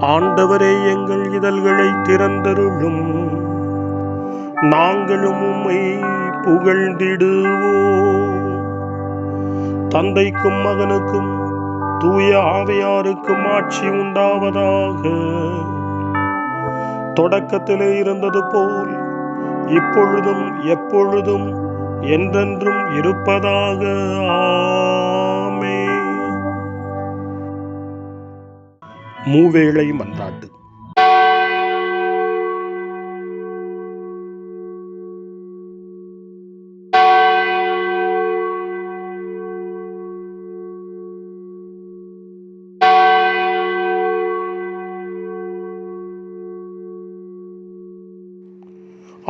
ஆண்டவரே, எங்கள் இதழ்களை திறந்தருளும், நாங்களும் உம்மை புகழ்ந்திடுவோம். தந்தைக்கும் மகனுக்கும் தூய ஆவியாருக்கும் ஆட்சி உண்டாவதாக. தொடக்கத்திலே இருந்தது போல் இப்பொழுதும் எப்பொழுதும் என்றென்றும் இருப்பதாக. ஆமென். மூவேளை மன்றாட்டு.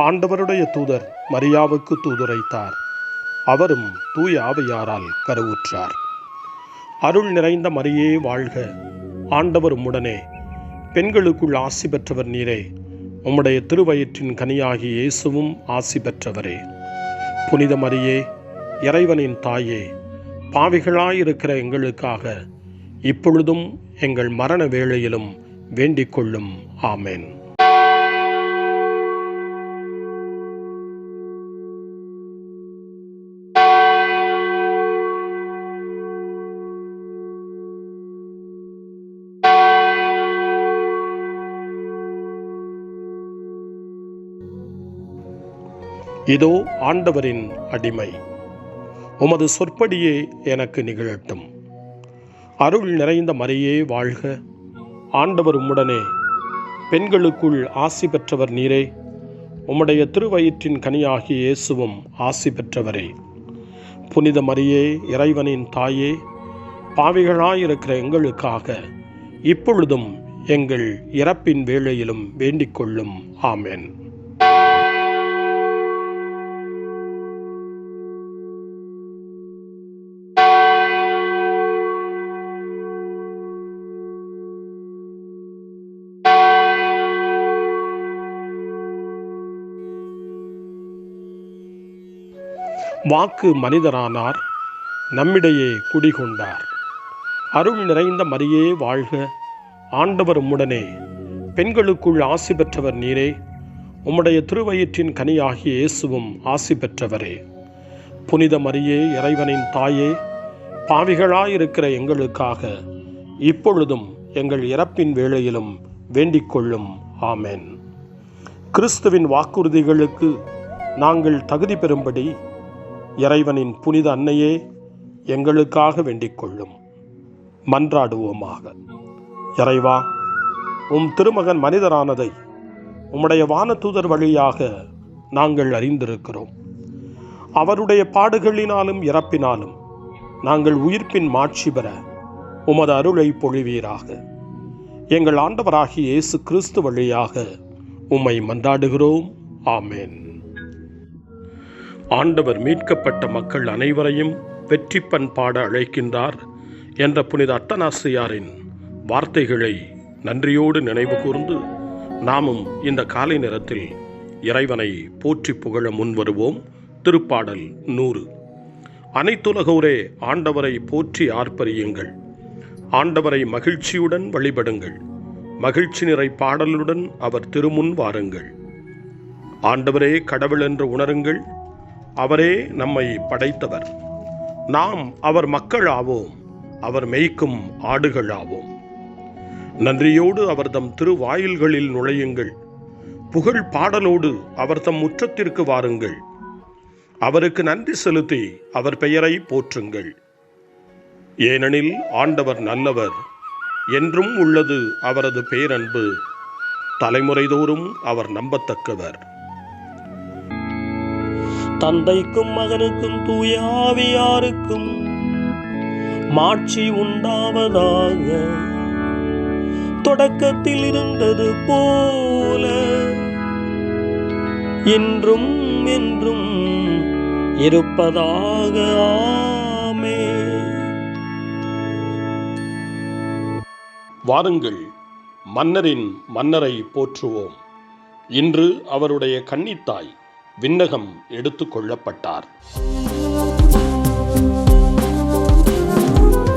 ஆண்டவருடைய தூதர் மரியாவுக்கு தூதுரைத்தார். அவரும் தூய ஆவியாரால் கருவுற்றார். அருள் நிறைந்த மரியே வாழ்க, ஆண்டவர் உம்முடனே, பெண்களுக்குள் ஆசி பெற்றவர் நீரே. உம்முடைய திருவயிற்றின் கனியாகிய இயேசுவும் ஆசி பெற்றவரே. புனித மரியே, இறைவனின் தாயே, பாவிகளாயிருக்கிற எங்களுக்காக இப்பொழுதும் எங்கள் மரண வேளையிலும் வேண்டிக் கொள்ளும். ஆமென். இதோ ஆண்டவரின் அடிமை, உமது சொற்படியே எனக்கு நிகழட்டும். அருள் நிறைந்த மரியே வாழ்க, ஆண்டவர் உம்முடனே, பெண்களுக்குள் ஆசி பெற்றவர் நீரே. உம்முடைய திருவயிற்றின் கனியாகிய இயேசுவும் ஆசி பெற்றவரே. புனித மரியே, இறைவனின் தாயே, பாவிகளாயிருக்கிற எங்களுக்காக இப்பொழுதும் எங்கள் இறப்பின் வேளையிலும் வேண்டிக் கொள்ளும். ஆமென். வாக்கு மனிதரானார், நம்மிடையே குடிகொண்டார். அருள் நிறைந்த மரியே வாழ்க, ஆண்டவர் உம்முடனே, பெண்களுக்குள் ஆசி பெற்றவர் நீரே. உம்முடைய திருவயிற்றின் கனியாகிய இயேசுவும் ஆசி பெற்றவரே. புனித மரியே, இறைவனின் தாயே, பாவிகளாயிருக்கிற எங்களுக்காக இப்பொழுதும் எங்கள் இறப்பின் வேளையிலும் வேண்டிக் கொள்ளும். ஆமென். கிறிஸ்துவின் வாக்குறுதிகளுக்கு நாங்கள் தகுதி பெறும்படி இறைவனின் புனித அன்னையே, எங்களுக்காக வேண்டிக் கொள்ளும். மன்றாடுவோமாக. இறைவா, உம் திருமகன் மனிதரானதை உம்முடைய வானதூதர் வழியாக நாங்கள் அறிந்திருக்கிறோம். அவருடைய பாடுகளினாலும் இறப்பினாலும் நாங்கள் உயிர்ப்பின் மாட்சி பெற உமது அருளை பொழிவீராக. எங்கள் ஆண்டவராகிய இயேசு கிறிஸ்து வழியாக உம்மை மன்றாடுகிறோம். ஆமென். ஆண்டவர் மீட்கப்பட்ட மக்கள் அனைவரையும் வெற்றி பண்பாட அழைக்கின்றார் என்ற புனித அத்தனாசியாரின் வார்த்தைகளை நன்றியோடு நினைவு கூர்ந்து நாமும் இந்த காலை நேரத்தில் இறைவனை போற்றி புகழ முன்வருவோம். திருப்பாடல் 100. அனைத்துலகோரே ஆண்டவரை போற்றி ஆர்ப்பரியுங்கள். ஆண்டவரை மகிழ்ச்சியுடன் வழிபடுங்கள். மகிழ்ச்சி நிறை பாடலுடன் அவர் திருமுன் வாருங்கள். ஆண்டவரே கடவுள் என்று உணருங்கள். அவரே நம்மை படைத்தவர். நாம் அவர் மக்கள் ஆவோம். அவர் மேய்க்கும் ஆடுகள் ஆவோம். நன்றியோடு அவர் தம் திருவாயில்களில் நுழையுங்கள். புகழ் பாடலோடு அவர் தம் முற்றத்திற்கு வாருங்கள். அவருக்கு நன்றி செலுத்தி அவர் பெயரை போற்றுங்கள். ஏனெனில் ஆண்டவர் நல்லவர், என்றும் உள்ளது அவரது பேரன்பு. தலைமுறைதோறும் அவர் நம்பத்தக்கவர். தந்தைக்கும் மகனுக்கும் தூய ஆவியாருக்கும் மாட்சி உண்டாவதாக. தொடக்கத்தில் இருந்தது போல இன்றும் என்றும் இருப்பதாக. ஆமென். வாருங்கள், மன்னரின் மன்னரை போற்றுவோம். இன்று அவருடைய கன்னித்தாய் விண்ணகம் எடுத்துக் கொள்ளப்பட்டார்.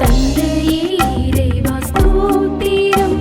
தந்தையே இறைவா ஸ்தோத்திரம்.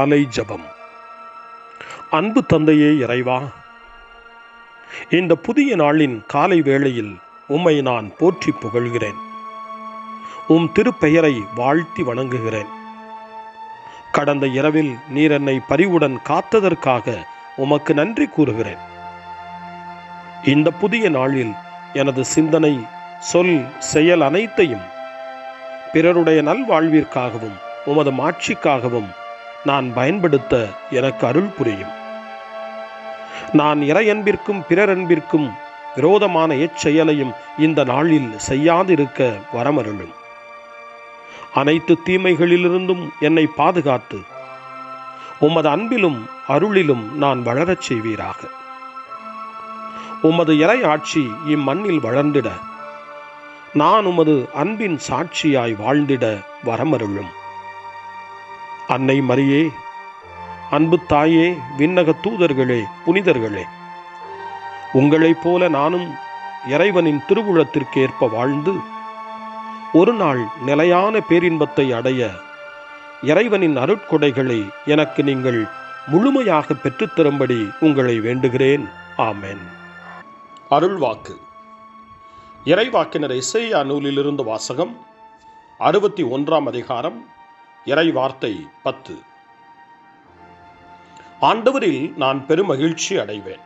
காலை ஜெபம். அன்பு தந்தையே இறைவா, இந்த புதிய நாளின் காலை வேளையில் உம்மை நான் போற்றி புகழ்கிறேன். உம் திருப்பெயரை வாழ்த்தி வணங்குகிறேன். கடந்த இரவில் நீர் என்னை பரிவுடன் காத்ததற்காக உமக்கு நன்றி கூறுகிறேன். இந்த புதிய நாளில் எனது சிந்தனை, சொல், செயல் அனைத்தையும் பிறருடைய நல்வாழ்விற்காகவும் உமது மாட்சிக்காகவும் நான் பயன்படுத்த எனக்கு அருள் புரியும். நான் இறையன்பிற்கும் பிறரன்பிற்கும் விரோதமான எச்செயலையும் இந்த நாளில் செய்யாதிருக்க வரமருளும். அனைத்து தீமைகளிலிருந்தும் என்னை பாதுகாத்து உமது அன்பிலும் அருளிலும் நான் வளரச் செய்வீராக. உமது இறை ஆட்சி இம்மண்ணில் வளர்ந்திட நான் உமது அன்பின் சாட்சியாய் வாழ்ந்திட வரமருளும். அன்னை மரியே, அன்பு தாயே, விண்ணக தூதர்களே, புனிதர்களே, உங்களைப் போல நானும் இறைவனின் திருவுளத்திற்கு ஏற்ப வாழ்ந்து ஒரு நாள் நிலையான பேரின்பத்தை அடைய இறைவனின் அருட்கொடைகளை எனக்கு நீங்கள் முழுமையாக பெற்றுத்தரும்படி உங்களை வேண்டுகிறேன். ஆமென். அருள்வாக்கு. இறைவாக்கினர் எசேயா நூலிலிருந்து வாசகம். 61ஆம் அதிகாரம், இறை வார்த்தை 10. ஆண்டவரில் நான் பெருமகிழ்ச்சி அடைவேன்,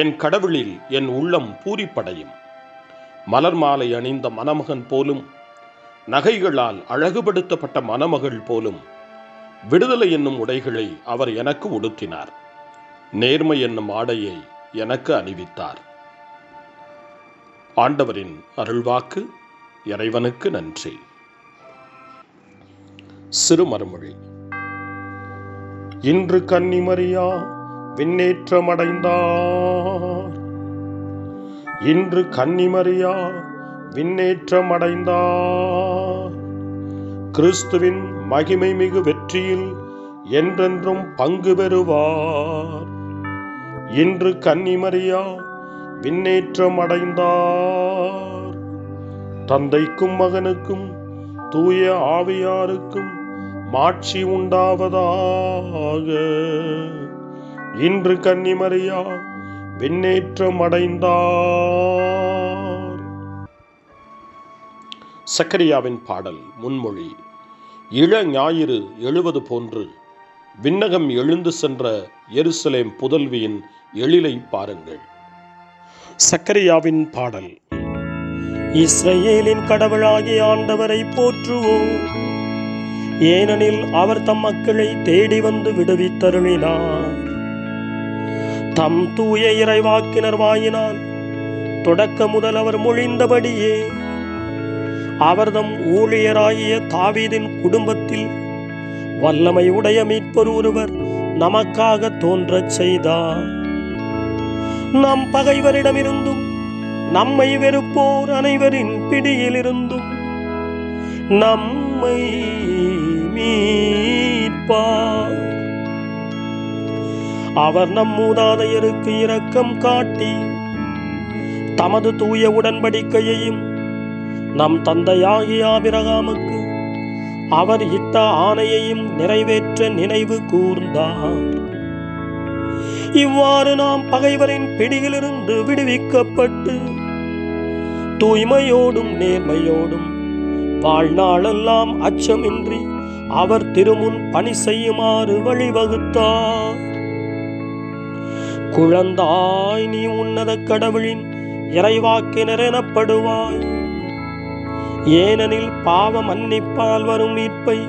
என் கடவுளில் என் உள்ளம் பூரிப்படையும். மலர் மாலை அணிந்த மணமகன் போலும், நகைகளால் அழகுபடுத்தப்பட்ட மணமகள் போலும் விடுதலை என்னும் உடைகளை அவர் எனக்கு உடுத்தினார். நேர்மை என்னும் ஆடையை எனக்கு அணிவித்தார். ஆண்டவரின் அருள்வாக்கு. இறைவனுக்கு நன்றி. சிறுமறுமொழி. இன்று கன்னிமரியா விண்ணேற்றமடைந்தார். இன்று கன்னிமரியா விண்ணேற்றமடைந்தார். கிறிஸ்துவின் மகிமை மிகு வெற்றியில் என்றென்றும் பங்கு பெறுவார். இன்று கன்னிமரியா விண்ணேற்றமடைந்தார். தந்தைக்கும் மகனுக்கும் தூய ஆவியாருக்கும் மாட்சி உண்டாவதாக. இன்று கன்னிமரியா விண்ணேற்றமடைந்தார். சக்கரியாவின் பாடல் முன்மொழி. இள ஞாயிறு எழுவது போன்று விண்ணகம் எழுந்து சென்ற எருசலேம் புதல்வியின் எழிலை பாருங்கள். சக்கரியாவின் பாடல். இஸ்ரவேலின் கடவுளாகிய ஆண்டவரை போற்றுவோம், ஏனெனில் அவர் தம் மக்களை தேடி வந்து விடுவித்தருளினார். தம் தூய இறைவாக்கினர் வாயினால் தொடக்க முதல் அவர் மொழிந்தபடியே அவர் தம் ஊழியராகிய தாவீதின் குடும்பத்தில் வல்லமை உடைய மீட்பர் ஒருவர் நமக்காக தோன்றச் செய்தார். நம் பகைவரிடமிருந்தும் நம்மை வெறுப்போர் அனைவரின் பிடியிலிருந்தும் நம்மை மீட்பார். அவர் நம் மூதாதையருக்கு இரக்கம் காட்டி தமது தூய உடன்படிக்கையையும் நம் தந்தையாகிய ஆபிரகாமுக்கு அவர் இட்ட ஆணையையும் நிறைவேற்ற நினைவு கூர்ந்தார். இவ்வாறு நாம் பகைவரின் பிடியிலிருந்து விடுவிக்கப்பட்டு தூய்மையோடும் நேர்மையோடும் வாழ்நாளெல்லாம் அச்சமின்றி அவர் திருமுன் பணி செய்யுமாறு வழிவகுத்தார். குழந்தாய், நீ உன்னத கடவுளின் இறைவாக்கினர் எனப்படுவாய், ஏனெனில் பாவ மன்னிப்பால் வரும் மீட்பை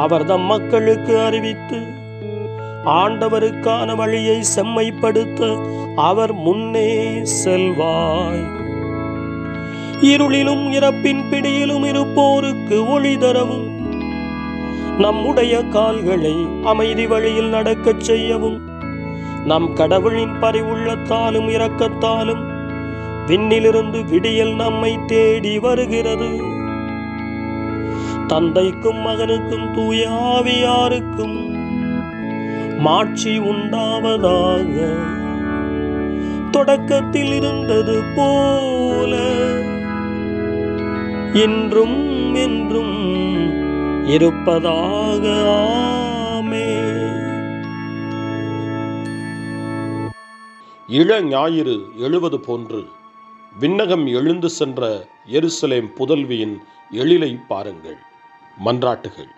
அவர் தம் மக்களுக்கு அறிவித்து ஆண்டவருக்கான வழியை செம்மைப்படுத்த அவர் முன்னே செல்வாய். இருளிலும் இறப்பின் பிடியிலும் இருப்போருக்கு ஒளி தரவும் நம்முடைய கால்களை அமைதி வழியில் நடக்கச் செய்யவும் நம் கடவுளின் பரிவுள்ளத்தாலும் இரக்கத்தாலும் விண்ணிலிருந்து விடியல் நம்மை தேடி வருகிறது. தந்தைக்கும் மகனுக்கும் தூய ஆவியாருக்கும் மாட்சி உண்டாவதாக. தொடக்கத்தில் இருந்தது போல இன்றும் என்றும் இருப்பதாக. ஆமென். இள ஞாயிறு எழுவது போன்று விண்ணகம் எழுந்து சென்ற எருசலேம் புதல்வியின் எழிலை பாருங்கள். மன்றாட்டுகள்.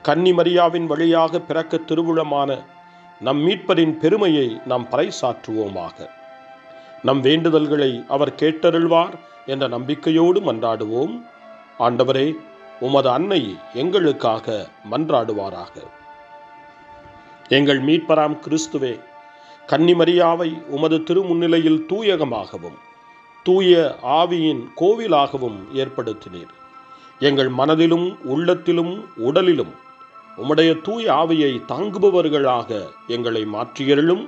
கன்னி மரியாவின் வழியாக பிறக்க திருவுளமான நம் மீட்பரின் பெருமையை நாம் பறைசாற்றுவோமாக. நம் வேண்டுதல்களை அவர் கேட்டருள்வார் என்ற நம்பிக்கையோடு மன்றாடுவோம். ஆண்டவரே, உமது அன்னை எங்களுக்காக மன்றாடுவாராக. எங்கள் மீட்பராம் கிறிஸ்துவே, கன்னி மரியாவை உமது திருமுன்னிலையில் தூயகமாகவும் தூய ஆவியின் கோவிலாகவும் ஏற்படுத்தினீர். எங்கள் மனதிலும் உள்ளத்திலும் உடலிலும் உம்முடைய தூய ஆவியை தாங்குபவர்களாக எங்களை மாற்றியருளும்.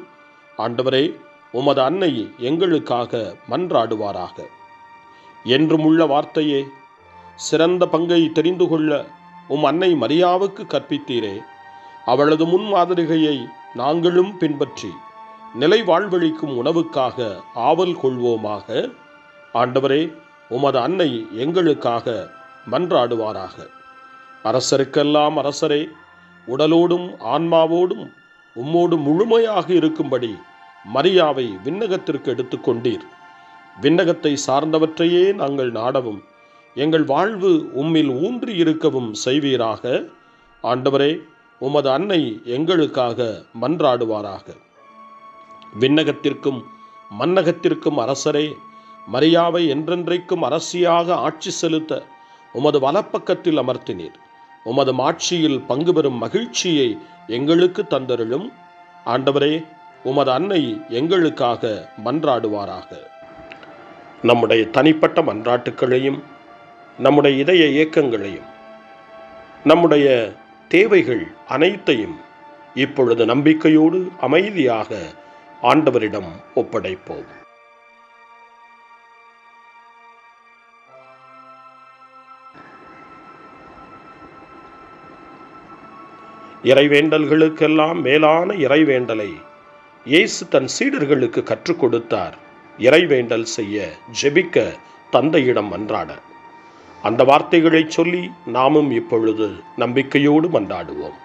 ஆண்டவரே, உமது அன்னை எங்களுக்காக மன்றாடுவாராக. என்றும் உள்ள வார்த்தையே, சிறந்த பங்கை தெரிந்து கொள்ள அன்னை மரியாவுக்கு கற்பித்தீரே. அவளது முன்மாதிரிகையை நாங்களும் பின்பற்றி நிலை வாழ்வழிக்கும் உணவுக்காக ஆவல் கொள்வோமாக. ஆண்டவரே, உமது அன்னை எங்களுக்காக மன்றாடுவாராக. அரசருக்கெல்லாம் அரசரே, உடலோடும் ஆன்மாவோடும் உம்மோடு முழுமையாக இருக்கும்படி மரியாவை விண்ணகத்திற்கு எடுத்துக்கொண்டீர். விண்ணகத்தை சார்ந்தவற்றையே நாங்கள் நாடவும் எங்கள் வாழ்வு உம்மில் ஊன்றி இருக்கவும் செய்வீராக. ஆண்டவரே, உமது அன்னை எங்களுக்காக மன்றாடுவாராக. விண்ணகத்திற்கும் மன்னகத்திற்கும் அரசரே, மரியாவை என்றென்றைக்கும் அரசியாக ஆட்சி செலுத்த உமது வலப்பக்கத்தில் அமர்த்தினீர். உமது மாட்சியில் பங்கு பெறும் மகிழ்ச்சியை எங்களுக்கு தந்தருளும். ஆண்டவரே, உமது அன்னை எங்களுக்காக மன்றாடுவாராக. நம்முடைய தனிப்பட்ட மன்றாட்டுக்களையும் நம்முடைய இதய இயக்கங்களையும் நம்முடைய தேவைகள் அனைத்தையும் இப்பொழுது நம்பிக்கையோடு அமைதியாக ஆண்டவரிடம் ஒப்படைப்போம். இறைவேண்டல்களுக்கெல்லாம் மேலான இறைவேண்டலை இயேசு தன் சீடர்களுக்கு கற்றுக் கொடுத்தார். இறைவேண்டல் செய்ய, ஜெபிக்க, தந்தையிடம் மன்றாட. அந்த வார்த்தைகளை சொல்லி நாமும் இப்பொழுது நம்பிக்கையோடு மன்றாடுவோம்.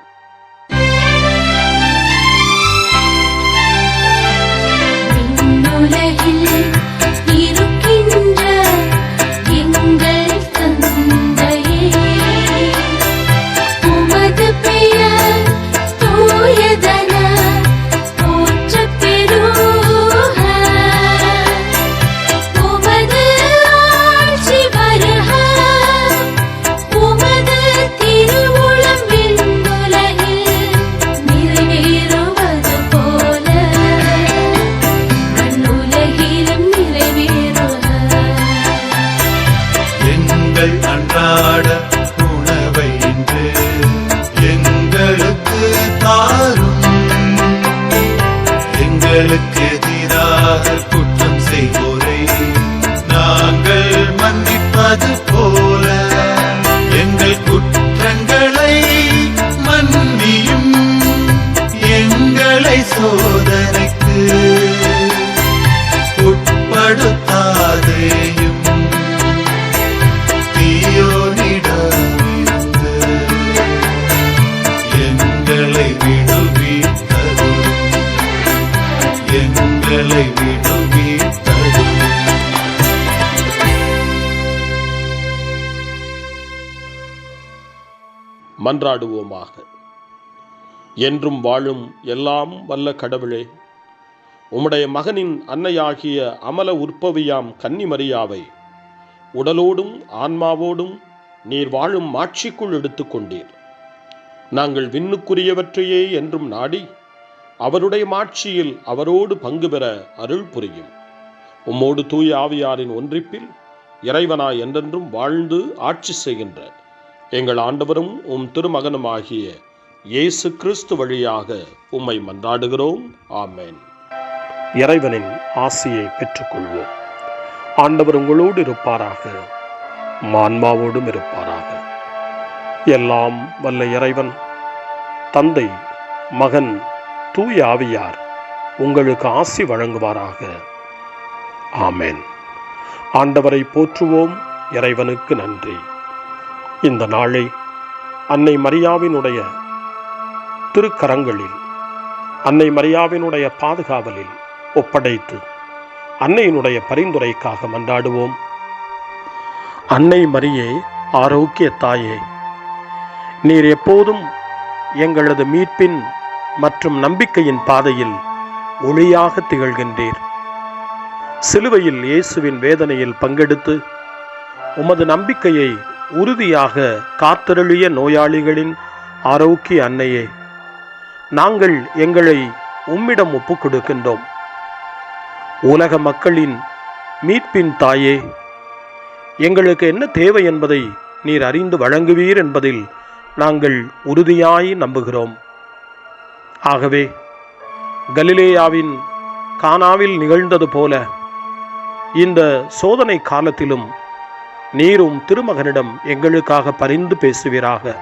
அன்றாட உணவை இன்று எங்களுக்கு தாரும். எங்களுக்கு எதிராக குற்றம் செய்வோரை நாங்கள் மன்னிப்பது போல எங்கள் குற்றங்களை மன்னியும். எங்களை சோதனைக்கு உட்படுத்தாதேயும். எங்களை விடுவித்தரும். எங்களை விடுவித்தரும். மன்றாடுவோமாக. என்றும் வாழும் எல்லாம் வல்ல கடவுளே, உம்முடைய மகனின் அன்னையாகிய அமல உற்பவியாம் கன்னி மரியாவை உடலோடும் ஆன்மாவோடும் நீர் வாழும் மாட்சிக்குள் எடுத்துக்கொண்டீர். நாங்கள் விண்ணுக்குரியவற்றையே என்றும் நாடி அவருடைய மாட்சியில் அவரோடு பங்கு பெற அருள் புரியும். உம்மோடு தூய ஆவியாரின் ஒன்றிப்பில் இறைவனாய் என்றென்றும் வாழ்ந்து ஆட்சி செய்கின்ற எங்கள் ஆண்டவரும் உம் திருமகனுமாகிய இயேசு கிறிஸ்து வழியாக உம்மை மன்றாடுகிறோம். ஆமென். இறைவனின் ஆசியை பெற்றுக்கொள்வோம். ஆண்டவர் உங்களோடு இருப்பாராக, ஆன்மாவோடும் இருப்பாராக. எல்லாம் வல்ல இறைவன் தந்தை, மகன், தூய ஆவியார் உங்களுக்கு ஆசி வழங்குவாராக. ஆமென். ஆண்டவரை போற்றுவோம். இறைவனுக்கு நன்றி. இந்த நாளை அன்னை மரியாவினுடைய திருக்கரங்களில், அன்னை மரியாவினுடைய பாதுகாவலில் ஒப்படைத்து அன்னையினுடைய பரிந்துரைக்காக மன்றாடுவோம். அன்னை மரியே, ஆரோக்கிய தாயே, நீர் எப்போதும் எங்களது மீட்பின் மற்றும் நம்பிக்கையின் பாதையில் ஒளியாக திகழ்கின்றீர். சிலுவையில் இயேசுவின் வேதனையில் பங்கெடுத்து உமது நம்பிக்கையை உறுதியாக காத்தருளிய நோயாளிகளின் ஆரோக்கிய அன்னையே, நாங்கள் எங்களை உம்மிடம் ஒப்புக் கொடுக்கின்றோம். உலக மக்களின் மீட்பின் தாயே, எங்களுக்கு என்ன தேவை என்பதை நீர் அறிந்து வழங்குவீர் என்பதில் நாங்கள் உறுதியாய் நம்புகிறோம். ஆகவே கலிலேயாவின் கானாவில் நிகழ்ந்தது போல இந்த சோதனை காலத்திலும் நீரும் திருமகனிடம் எங்களுக்காக பரிந்து பேசுவீராக.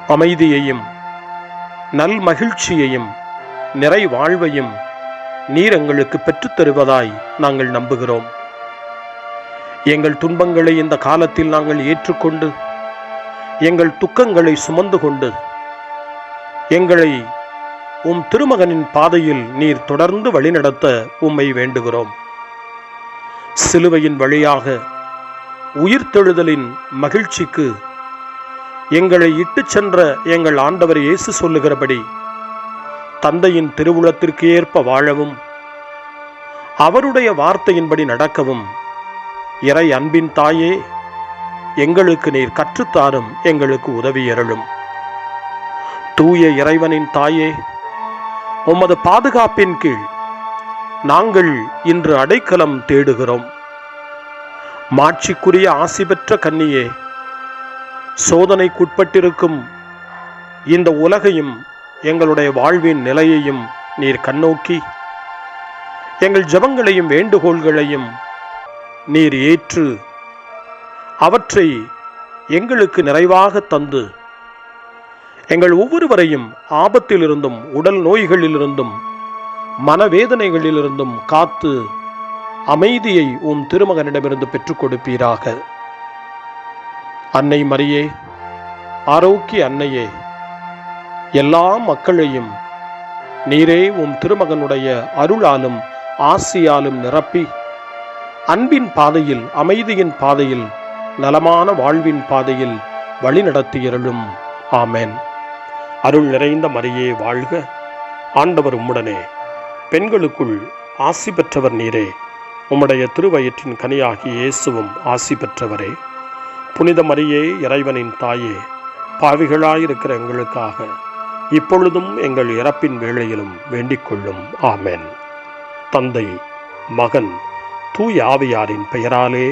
அமைதியையும் நல் மகிழ்ச்சியையும் நிறை வாழ்வையும் நீர் எங்களுக்கு பெற்றுத் தருவதாய் நாங்கள் நம்புகிறோம். எங்கள் துன்பங்களை இந்த காலத்தில் நாங்கள் ஏற்றுக்கொண்டு எங்கள் துக்கங்களை சுமந்து கொண்டு எங்களை உம் திருமகனின் பாதையில் நீர் தொடர்ந்து வழிநடத்த உம்மை வேண்டுகிறோம். சிலுவையின் வழியாக உயிர்த்தெழுதலின் மகிழ்ச்சிக்கு எங்களை இட்டுச் சென்ற எங்கள் ஆண்டவர் இயேசு சொல்லுகிறபடி தந்தையின் திருவுளத்திற்கு ஏற்ப வாழவும் அவருடைய வார்த்தையின்படி நடக்கவும் இறை அன்பின் தாயே, எங்களுக்கு நீர் கற்றுத்தாரும், எங்களுக்கு உதவியருளும். தூய இறைவனின் தாயே, உமது பாதுகாப்பின் கீழ் நாங்கள் இன்று அடைக்கலம் தேடுகிறோம். மாட்சிக்குரிய ஆசி பெற்ற கன்னியே, சோதனைக்குட்பட்டிருக்கும் இந்த உலகையும் எங்களுடைய வாழ்வின் நிலையையும் நீர் கண்ணோக்கி எங்கள் ஜெபங்களையும் வேண்டுகோள்களையும் நீர் ஏற்று அவற்றை எங்களுக்கு நிறைவாக தந்து எங்கள் ஒவ்வொருவரையும் ஆபத்திலிருந்தும் உடல் நோய்களிலிருந்தும் மனவேதனைகளிலிருந்தும் காத்து அமைதியை உம் திருமகனிடமிருந்து பெற்றுக் கொடுப்பீராக. அன்னை மரியே, ஆரோக்கிய அன்னையே, எல்லா மக்களையும் நீரே உம் திருமகனுடைய அருளாலும் ஆசியாலும் நிரப்பி அன்பின் பாதையில், அமைதியின் பாதையில், நலமான வாழ்வின் பாதையில் வழிநடத்தியருளும். ஆமென். அருள் நிறைந்த மரியே வாழ்க, ஆண்டவர் உம்முடனே, பெண்களுக்குள் ஆசி பெற்றவர் நீரே, உம்முடைய திருவயிற்றின் கனியாகிய இயேசுவும் ஆசி பெற்றவரே. புனித மரியே, இறைவனின் தாயே, பாவிகளாயிருக்கிற எங்களுக்காக இப்பொழுதும் எங்கள் இறப்பின் வேளையிலும் வேண்டிக் கொள்ளும். ஆமென். தந்தை, மகன், தூய ஆவியாரின் பெயராலே